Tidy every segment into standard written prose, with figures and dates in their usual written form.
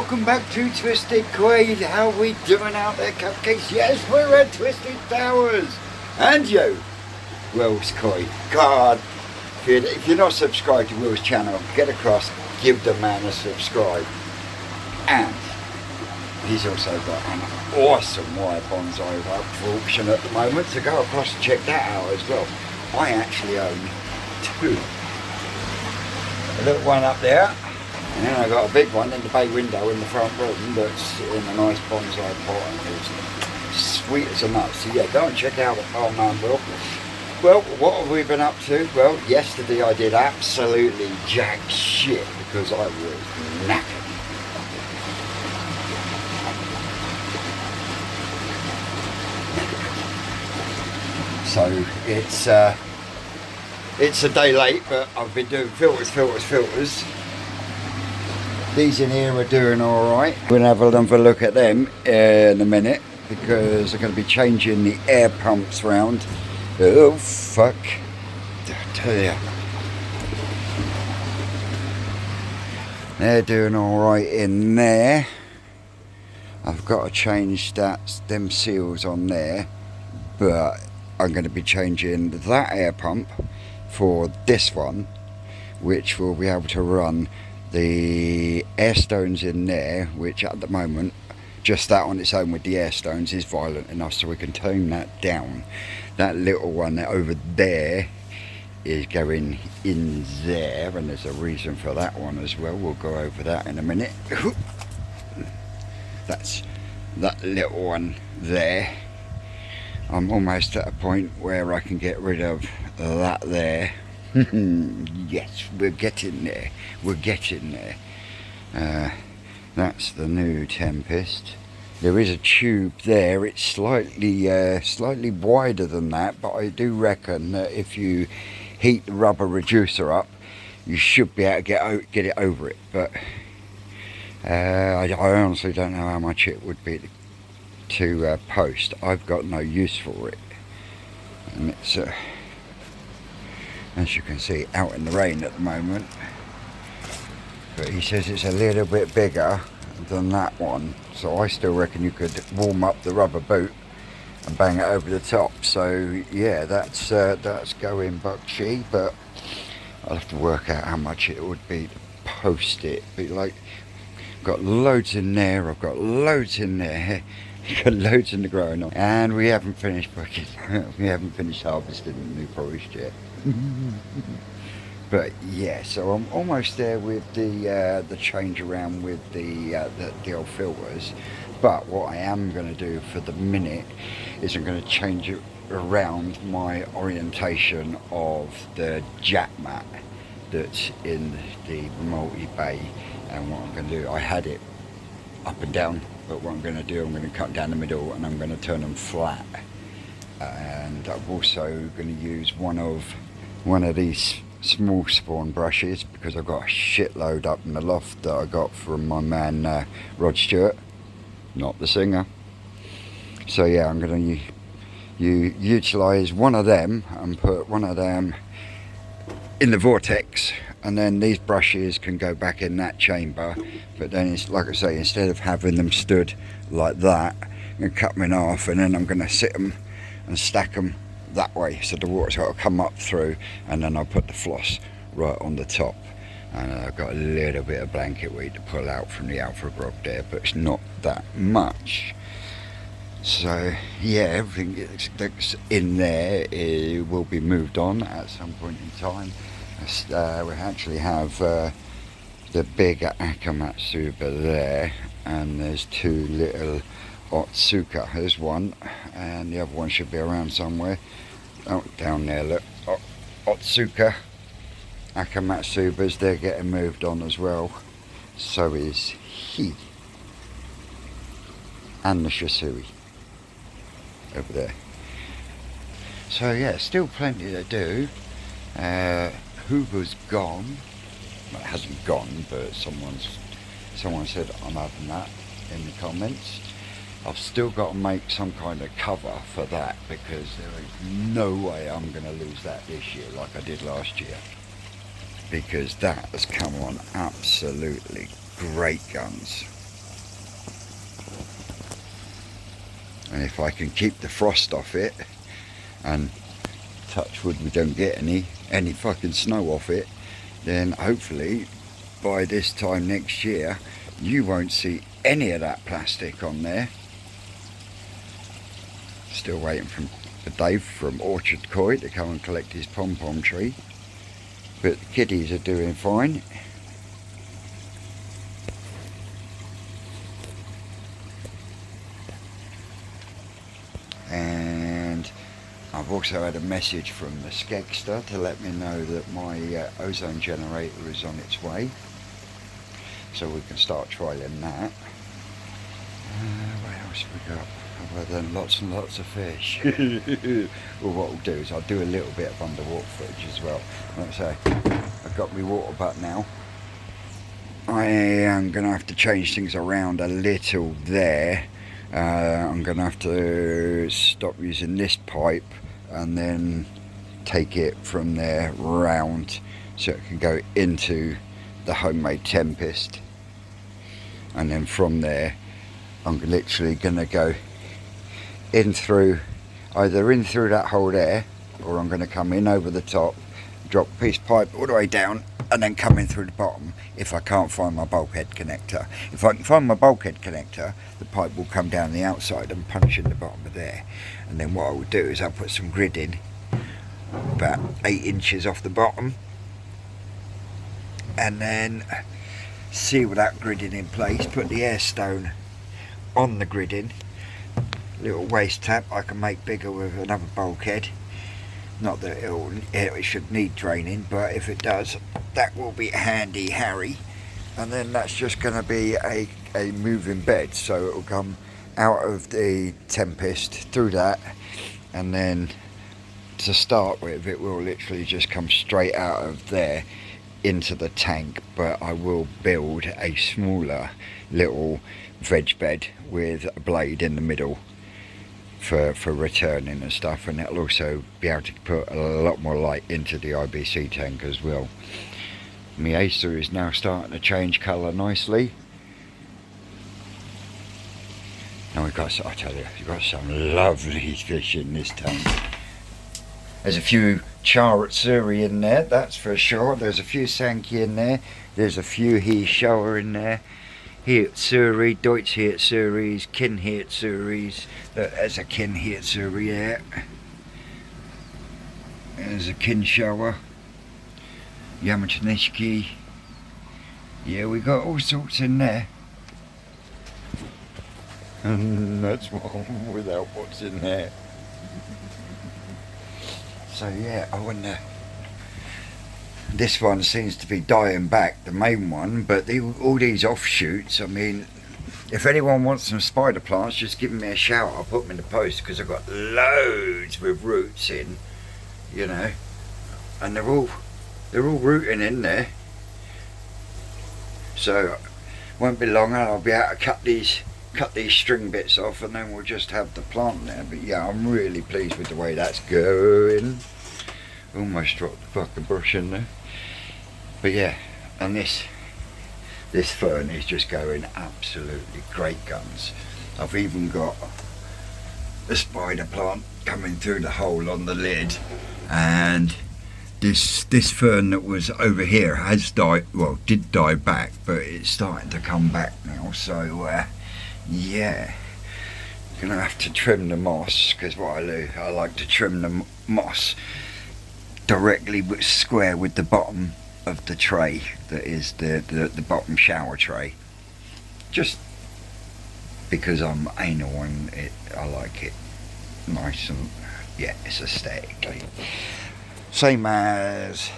welcome back to Twisted Quaid. How we doing out there, cupcakes? Yes, we're at Twisted Towers. And you, Will's Quaid. God, if you're not subscribed to Will's channel, get across, give the man a subscribe. And he's also got an awesome wire bonsai up for auction at the moment, so go across and check that out as well. I actually own two. A little one up there, and then I got a big one in the bay window in the front room that's in a nice bonsai pot and it's sweet as a nut. So yeah, go and check out our man Will. Well, what have we been up to? Well, yesterday I did absolutely jack shit because I was knackered. So it's a day late, but I've been doing filters. These in here are doing alright. We're going to have another look at them in a minute because I'm going to be changing the air pumps round. Oh fuck, I tell ya. They're doing alright in there. I've got to change them seals on there, but I'm going to be changing that air pump for this one, which will be able to run the air stones in there, which at the moment just that on its own with the air stones is violent enough, so we can tone that down. That little one over there is going in there, and there's a reason for that one as well. We'll go over that in a minute. That's that little one there. I'm almost at a point where I can get rid of that there. Yes, we're getting there. We're getting there. That's the new Tempest. There is a tube there. It's slightly wider than that, but I do reckon that if you heat the rubber reducer up, you should be able to get it over it. But I honestly don't know how much it would be to post. I've got no use for it, and it's as you can see out in the rain at the moment, but he says it's a little bit bigger than that one, so I still reckon you could warm up the rubber boot and bang it over the top. So yeah, that's going buckshy, but I'll have to work out how much it would be to post it. But like, got loads in there, I've got loads in there, got loads in the growing on, and we haven't finished we haven't finished harvesting the new forest yet. But yeah, so I'm almost there with the change around with the old filters. But what I am going to do for the minute is I'm going to change it around my orientation of the jack mat that's in the multi-bay. And what I'm going to do, I had it up and down, but what I'm going to do, I'm going to cut down the middle and I'm going to turn them flat. And I'm also going to use one of these small spawn brushes because I've got a shitload up in the loft that I got from my man Rod Stewart, not the singer. So yeah, I'm going to utilise one of them and put one of them in the vortex, and then these brushes can go back in that chamber. But then it's like I say, instead of having them stood like that, I'm going to cut them in half, and then I'm going to sit them and stack them that way, so the water's got to come up through, and then I'll put the floss right on the top. And I've got a little bit of blanket weight to pull out from the alpha grog there, but it's not that much. So yeah, everything that's in there will be moved on at some point in time. We actually have the big Akamatsuba there, and there's two little Otsuka. There's one, and the other one should be around somewhere. Oh, down there, look. Otsuka Akamatsubas, they're getting moved on as well. So is he. And the Shisui over there. So yeah, still plenty to do. Hoover's gone. Well, it hasn't gone, but someone said I'm having that in the comments. I've still got to make some kind of cover for that because there is no way I'm going to lose that this year like I did last year, because that has come on absolutely great guns. and if I can keep the frost off it, and touch wood we don't get any fucking snow off it, then hopefully by this time next year you won't see any of that plastic on there. Still waiting for Dave from Orchard Coy to come and collect his pom-pom tree, but the kiddies are doing fine. And I've also had a message from the Skegster to let me know that my ozone generator is on its way, so we can start trialling that. What else have we got? Other than lots and lots of fish. Well, what we'll do is I'll do a little bit of underwater footage as well. Like I say, I've got my water butt now. I am going to have to change things around a little there. I'm going to have to stop using this pipe and then take it from there round so it can go into the homemade Tempest, and then from there I'm literally going to go in through, either in through that hole there, or I'm going to come in over the top, drop a piece of pipe all the way down, and then come in through the bottom if I can't find my bulkhead connector. If I can find my bulkhead connector, the pipe will come down the outside and punch in the bottom of there. And then what I will do is I'll put some grid in about 8 inches off the bottom, and then seal that gridding in place, put the air stone on the gridding, little waste tap I can make bigger with another bulkhead. Not that it should need draining, but if it does, that will be handy Harry. And then that's just going to be a moving bed, so it will come out of the Tempest through that, and then to start with it will literally just come straight out of there into the tank. But I will build a smaller little veg bed with a blade in the middle for returning and stuff, and it'll also be able to put a lot more light into the IBC tank as well. My Acer is now starting to change colour nicely. Now we've got, I tell you, you've got some lovely fish in this tank. There's a few Charlotte Surrey in there, that's for sure. There's a few Sankey in there. There's a few Shower in there. Heat Surrey, Deutsch Heat Surreys, Kin Heat Surreys. There's a Kin Heat Surrey there. There's a Kin Shower. Yamatanishki. Yeah, we got all sorts in there. And that's one without what's in there. So yeah, I wonder. This one seems to be dying back, the main one, but all these offshoots, I mean, if anyone wants some spider plants, just give me a shout. I'll put them in the post, because I've got loads with roots in, you know, and they're all rooting in there. So won't be long and I'll be able to cut these string bits off, and then we'll just have the plant there. But yeah, I'm really pleased with the way that's going. Almost dropped the fucking brush in there. But yeah, and this fern is just going absolutely great guns. I've even got the spider plant coming through the hole on the lid, and this fern that was over here has died, well, did die back, but it's starting to come back now. So yeah, gonna have to trim the moss, because what I do, I like to trim the moss directly square with the bottom of the tray, that is the bottom shower tray, just because I'm anal and I like it nice and yeah, it's aesthetically. Same as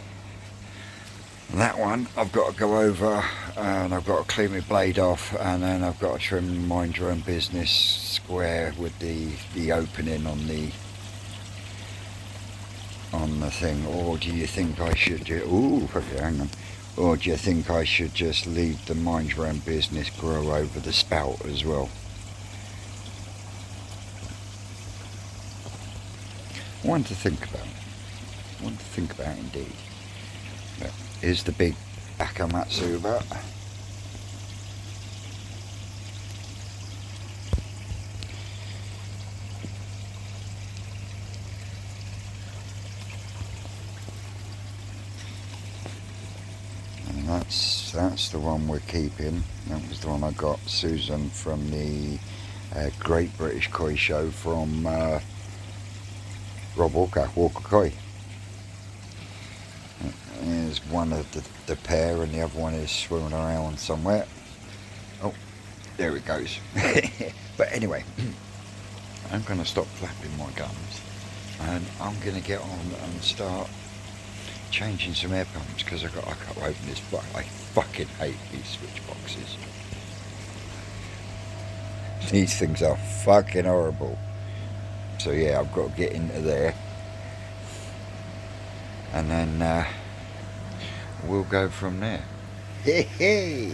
that one, I've got to go over and I've got to clean my blade off, and then I've got to trim Mind Your Own Business square with the opening on the thing. Or do you think I should hang on, or do you think I should just leave the Mind Your Own Business grow over the spout as well? One to think about indeed. But here's the big Akamatsuba. that's the one we're keeping. That was the one I got Susan from the Great British Koi Show from Rob Walker Koi. Here's one of the pair, and the other one is swimming around somewhere. Oh, there it goes. But anyway, I'm going to stop flapping my gums, and I'm going to get on and start changing some air pumps, because I can't open this. But I fucking hate these switch boxes. These things are fucking horrible. So yeah, I've got to get into there, and then we'll go from there. Hey.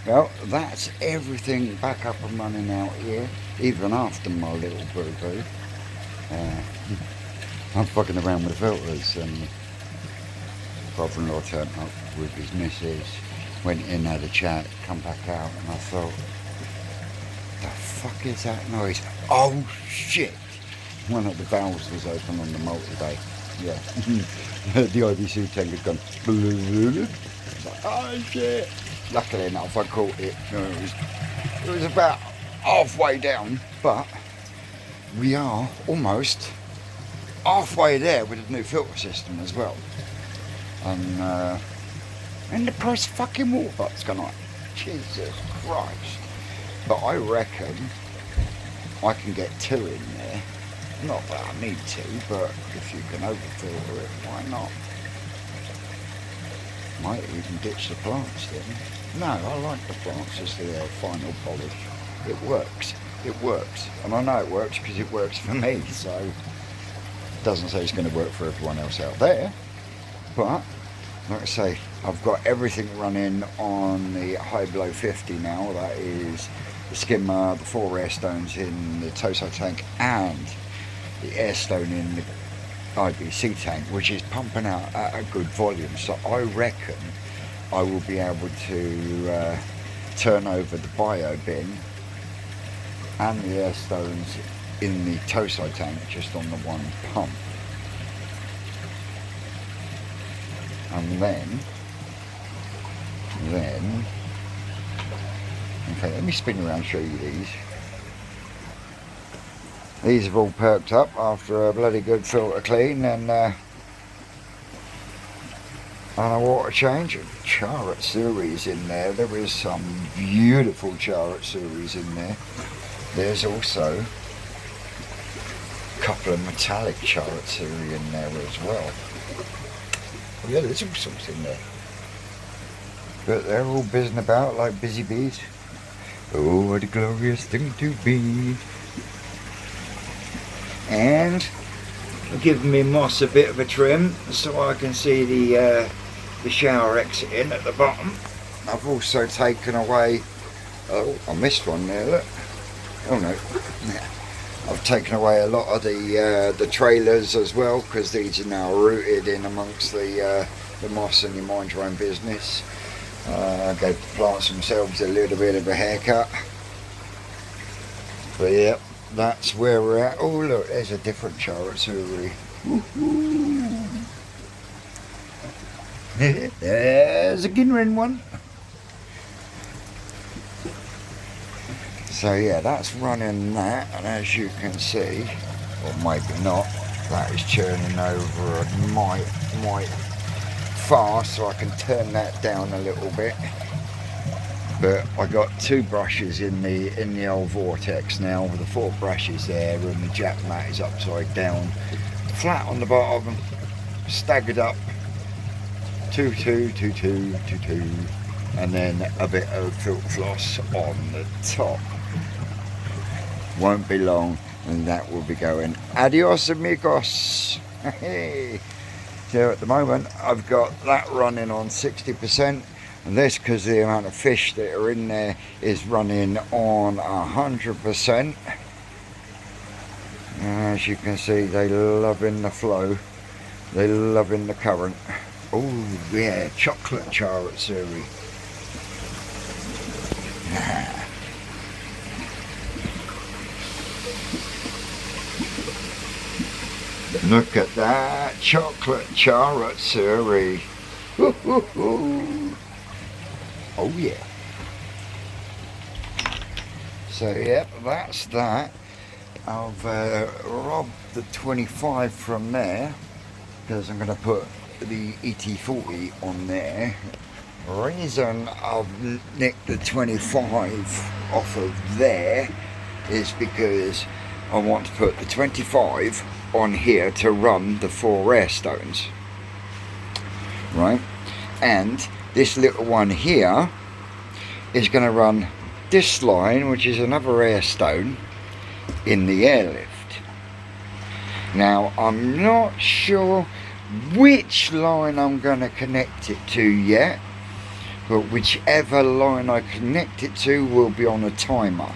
Well, that's everything back up and running out here, even after my little boo-boo. I'm fucking around with filters, and brother-in-law turned up with his missus, went in, had a chat, come back out, and I thought, the fuck is that noise? Oh shit! One of the valves was open on the multi-bay. Yeah. The IBC tank had gone. I was like, oh shit! Luckily enough, I caught it. It was about halfway down, but we are almost halfway there with the new filter system as well. And the price of fucking water butts gone up. Jesus Christ! But I reckon I can get 2 in there. Not that I need to, but if you can overfilter it, why not? Might even ditch the plants then. No, I like the plants as their final polish. It works. It works. And I know it works because it works for me, so it doesn't say it's going to work for everyone else out there. But, like I say, I've got everything running on the high below 50 now. That is the skimmer, the 4 air stones in the Toso tank, and the air stone in the IBC tank, which is pumping out at a good volume. So I reckon I will be able to turn over the bio bin and the air stones in the Toso tank just on the one pump. And then okay, let me spin around and show you these. These have all perked up after a bloody good filter clean and a water change. Charat series in there. There is some beautiful charat series in there. There's also a couple of metallic charat series in there as well. Oh yeah, there's all sorts in there. But they're all buzzing about like busy bees. Oh, what a glorious thing to be. And giving me moss a bit of a trim so I can see the shower exit in at the bottom. I've also taken away, oh, I missed one there, look. Oh no. I've taken away a lot of the trailers as well, because these are now rooted in amongst the moss, and you mind your own business. I gave the plants themselves a little bit of a haircut. But yeah, that's where we're at. Oh look, there's a different charat series. There's a Ginrin one. So yeah, that's running that, and as you can see, or maybe not, that is churning over might fast, so I can turn that down a little bit. But I got 2 brushes in the old vortex now, with the 4 brushes there, and the jack mat is upside down, flat on the bottom, staggered up, 2, 2, 2, 2, 2, 2, and then a bit of filter floss on the top. Won't be long, and that will be going. Adios amigos. So at the moment I've got that running on 60%, and this, because the amount of fish that are in there, is running on 100%. As you can see, they loving the flow, they loving the current. Oh yeah, chocolate charat series. Look at that chocolate charat series. Oh yeah. So yep, that's that. I've robbed the 25 from there because I'm going to put the ET40 on there. Reason I've nicked the 25 off of there is because I want to put the 25 on here to run the 4 air stones, right? And this little one here is going to run this line, which is another air stone in the airlift. Now I'm not sure which line I'm going to connect it to yet, but whichever line I connect it to will be on a timer.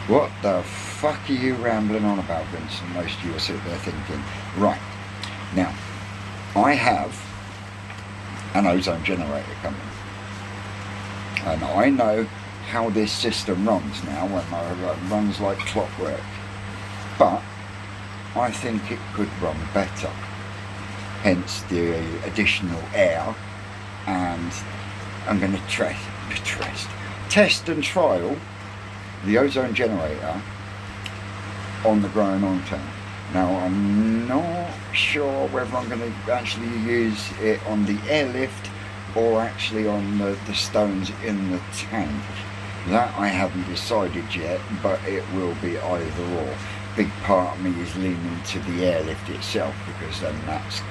What the fuck are you rambling on about, Vincent? Most of you are sitting there thinking, right, now I have an ozone generator coming, and I know how this system runs now, and it runs like clockwork, but I think it could run better, hence the additional air. And I'm going to test and trial the ozone generator on the growing oil tank. Now I'm not sure whether I'm going to actually use it on the airlift or actually on the stones in the tank. That I haven't decided yet, but it will be either or. Big part of me is leaning to the airlift itself, because then that's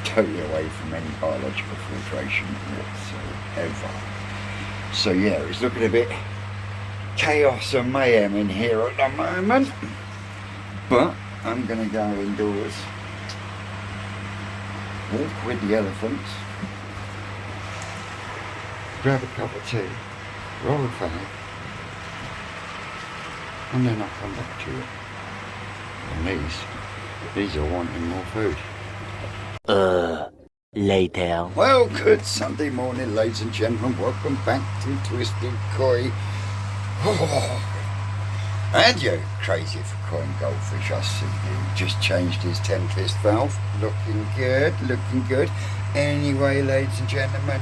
totally away from any biological filtration whatsoever. So yeah, it's looking a bit chaos and mayhem in here at the moment, but I'm going to go indoors, walk with the elephants, grab a cup of tea, roll a fag, and then I'll come back to it. And these are wanting more food. Later. Well, good Sunday morning, ladies and gentlemen. Welcome back to Twisted Koi. And you crazy for coin goldfish. I see you just changed his 10-fist valve. Looking good, looking good. Anyway, ladies and gentlemen,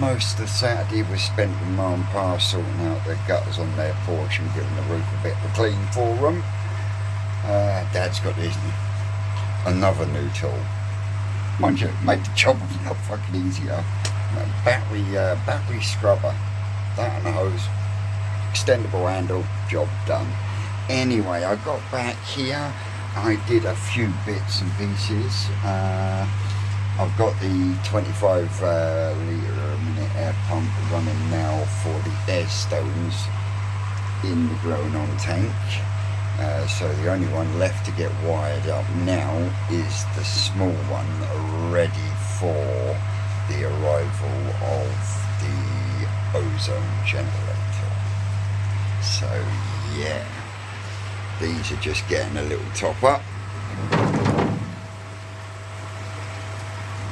most of Saturday was spent with Mum and Pa sorting out the gutters on their porch and giving the roof a bit of a clean for them. Dad's got this another new tool. Mind you, made the job a lot fucking easier. Battery scrubber, that and a hose, extendable handle, job done. Anyway, I got back here, I did a few bits and pieces. I've got the 25 litre a minute air pump running now for the air stones in the growing on tank. So the only one left to get wired up now is the small one, ready for the arrival of the ozone generator. So yeah, these are just getting a little top up.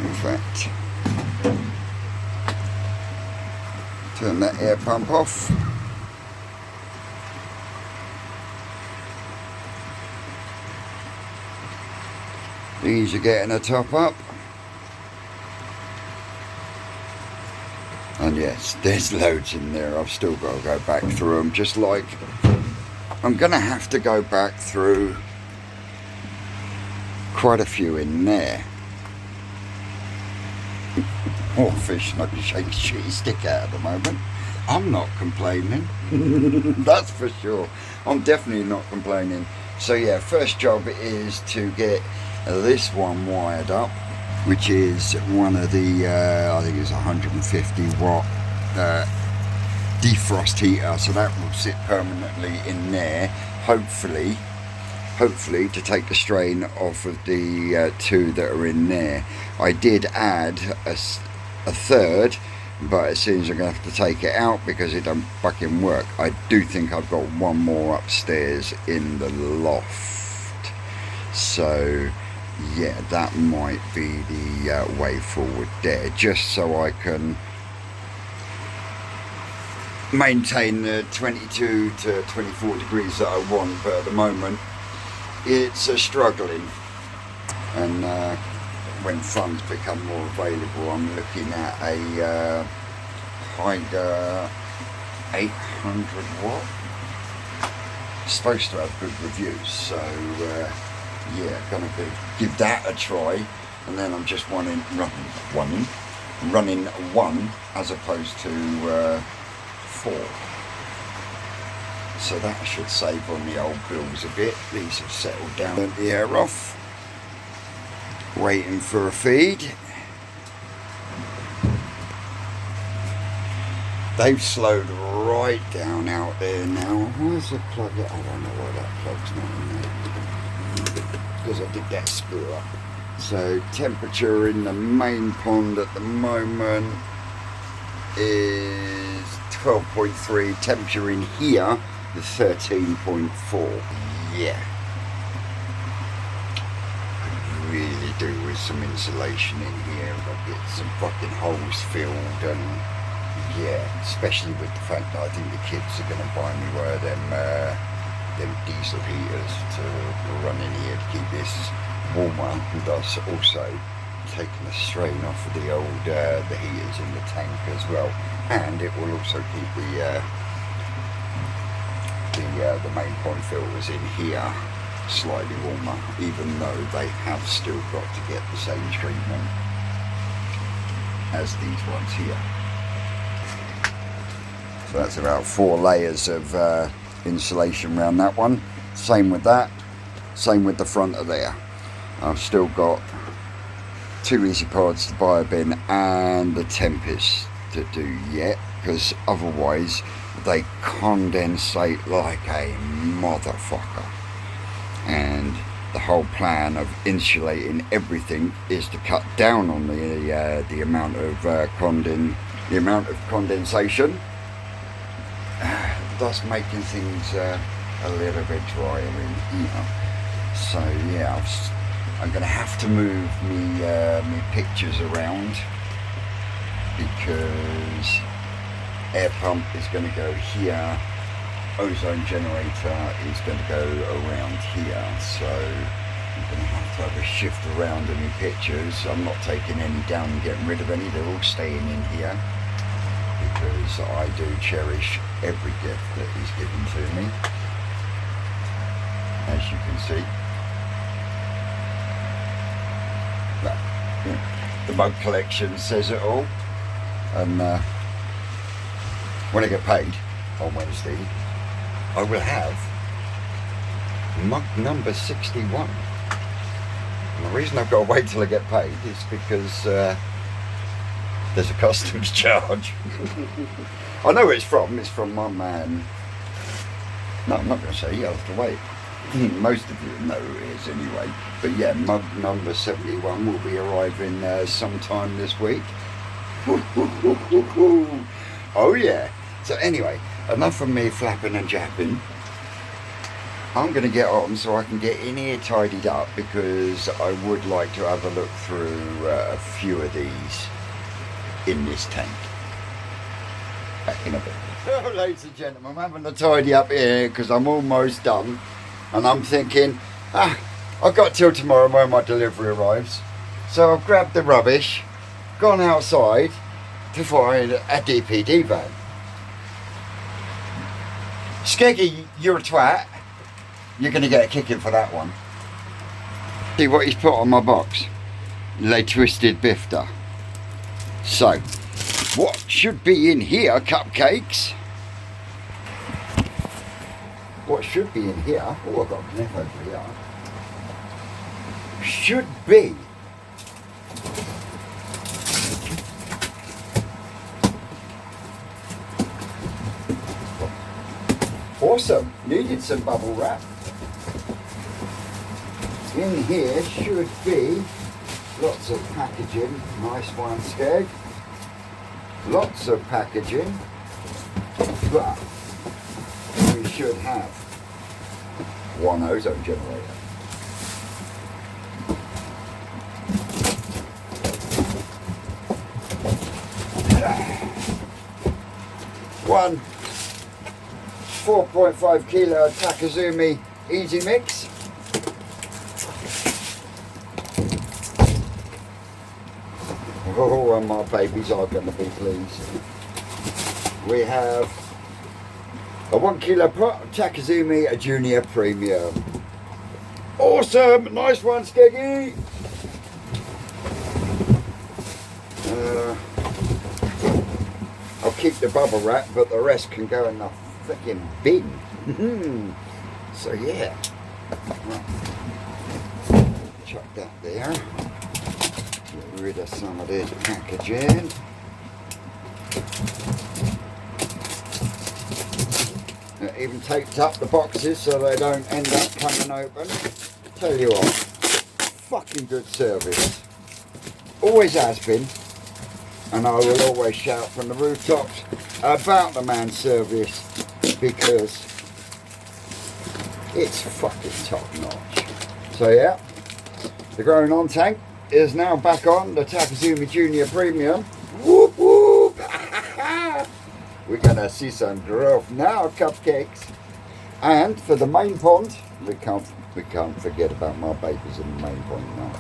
In fact, turn that air pump off. These are getting a top up. And yes, there's loads in there. I've still got to go back through them. Just like I'm going to have to go back through quite a few in there. Oh, fish, I can shake a shitty stick out at the moment. I'm not complaining. That's for sure. I'm definitely not complaining. So yeah, first job is to get this one wired up, which is one of the I think it's 150 watt defrost heater, so that will sit permanently in there, hopefully to take the strain off of the two that are in there. I did add a third, but it seems I'm going to have to take it out because it don't fucking work. I do think I've got one more upstairs in the loft, so yeah, that might be the way forward there, just so I can maintain the 22 to 24 degrees that I want, but at the moment it's struggling. And when funds become more available, I'm looking at a Tiger 800 watt. It's supposed to have good reviews, so yeah, gonna give that a try. And then I'm just running one as opposed to 4. So that should save on the old bills a bit. These have settled down. Turn the air off. Waiting for a feed. They've slowed right down out there now. Where's the plug? I don't know why that plug's not in there. Because I did that screw up. So temperature in the main pond at the moment is 12.3. Temperature in here is 13.4. Yeah. Could really do with some insulation in here. I've got to get some fucking holes filled, and yeah, especially with the fact that I think the kids are going to buy me one of them diesel heaters to run in here to keep this warmer, and thus also taking the strain off of the old the heaters in the tank as well, and it will also keep the main pond filters in here slightly warmer, even though they have still got to get the same treatment as these ones here. So that's about 4 layers of insulation around that one. Same with that, same with the front of there. I've still got 2 easy pods, the biobin and the Tempest to do yet, because otherwise they condensate like a motherfucker. And the whole plan of insulating everything is to cut down on the amount of condensation, thus making things a little bit drier in here. So yeah, I'm going to have to move me pictures around, because air pump is going to go here, ozone generator is going to go around here, so I'm going to have a shift around in my pictures. I'm not taking any down and getting rid of any, they're all staying in here, because I do cherish every gift that is given to me, as you can see. Well, you know, the mug collection says it all, and when I get paid on Wednesday, I will have mug number 61. And the reason I've got to wait till I get paid is because there's a customs charge. I know where it's from my man. No, I'm not going to say, you have to wait. Most of you know who it is anyway. But yeah, mug number 71 will be arriving sometime this week. Oh yeah. So anyway, enough of me flapping and japping. I'm going to get on so I can get in here tidied up, because I would like to have a look through a few of these in this tank. Back in a bit. So, ladies and gentlemen, I'm having to tidy up here because I'm almost done, and I'm thinking, I've got till tomorrow when my delivery arrives. So I've grabbed the rubbish, gone outside to find a DPD van. Skeggy, you're a twat. You're going to get a kicking for that one. See what he's put on my box? Le Twisted Bifter. So, what should be in here, cupcakes? What should be in here? Oh, I've got a knife over here. Should be awesome. Needed some bubble wrap. In here should be lots of packaging. Nice one, Skeg. Lots of packaging. But we should have one ozone generator. One 4.5 kilo Takazumi Easy Mix. Oh, and my babies are going to be pleased. we have a 1 kilo pot of Takazumi, a Junior Premium. Awesome! Nice one, Skeggy! I'll keep the bubble wrap, but the rest can go in the freaking bin. So yeah. Right. Chuck that there. Get rid of some of this packaging. I even taped up the boxes so they don't end up coming open. Tell you what, fucking good service. Always has been. And I will always shout from the rooftops about the man's service because it's fucking top notch. So yeah, the growing on tank is now back on the Takazumi Junior Premium. Whoop whoop! We're gonna see some growth now, cupcakes. And for the main pond, we can't forget about my babies in the main pond now.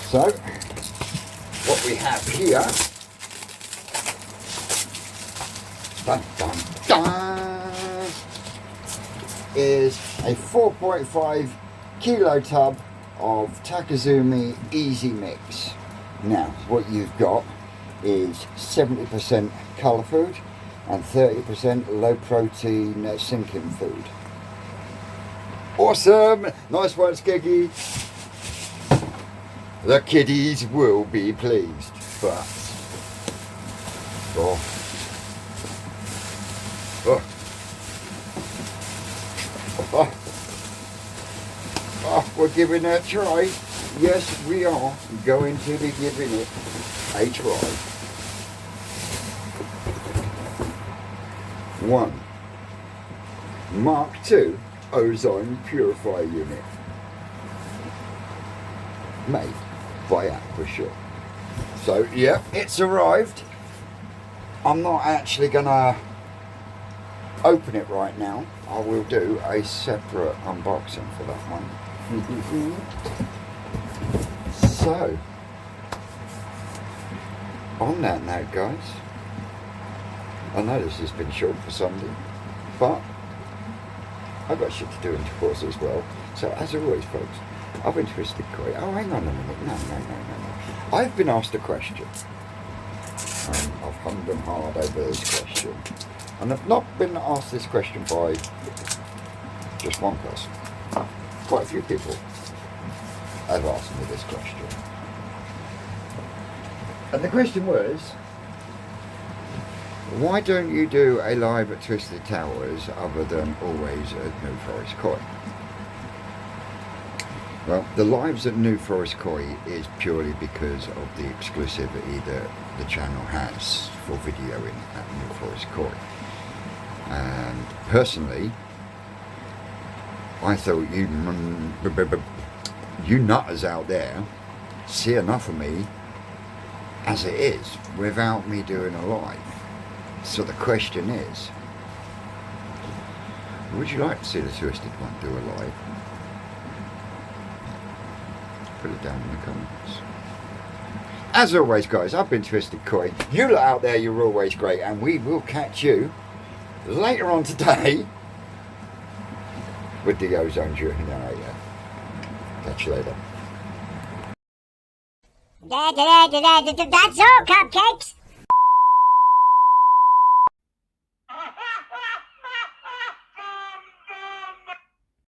So what we have here, dun, dun, dun, is a 4.5 kilo tub of Takazumi Easy Mix. Now, what you've got is 70% colour food and 30% low protein sinking food. Awesome! Nice one, Skeggy. The kiddies will be pleased, but we're giving it a try. Yes, we are going to be giving it a try. 1 Mark II Ozone Purifier Unit, made by Aquashop. So yeah, it's arrived. I'm not actually gonna open it right now. I will do a separate unboxing for that one. So on that note, guys, I know this has been short for Sunday, but I've got shit to do in course as well. So as always, folks, I've been twisted koi. Oh, hang on a minute. No. I've been asked a question. I've hummed and hard over this question. And I've not been asked this question by just one person. Quite a few people have asked me this question. And the question was, why don't you do a live at Twisted Towers other than always at New Forest Koi? Well, the lives at New Forest Koi is purely because of the exclusivity that the channel has for videoing at New Forest Koi. And personally, I thought you nutters out there see enough of me as it is without me doing a live. So the question is, would you like to see the Twisted One do a live? Put it down in the comments. As always, guys, I've been Twisted Koi. You lot out there, you're always great, and we will catch you later on today with the Ozone Generator. Catch you later. That's all, cupcakes.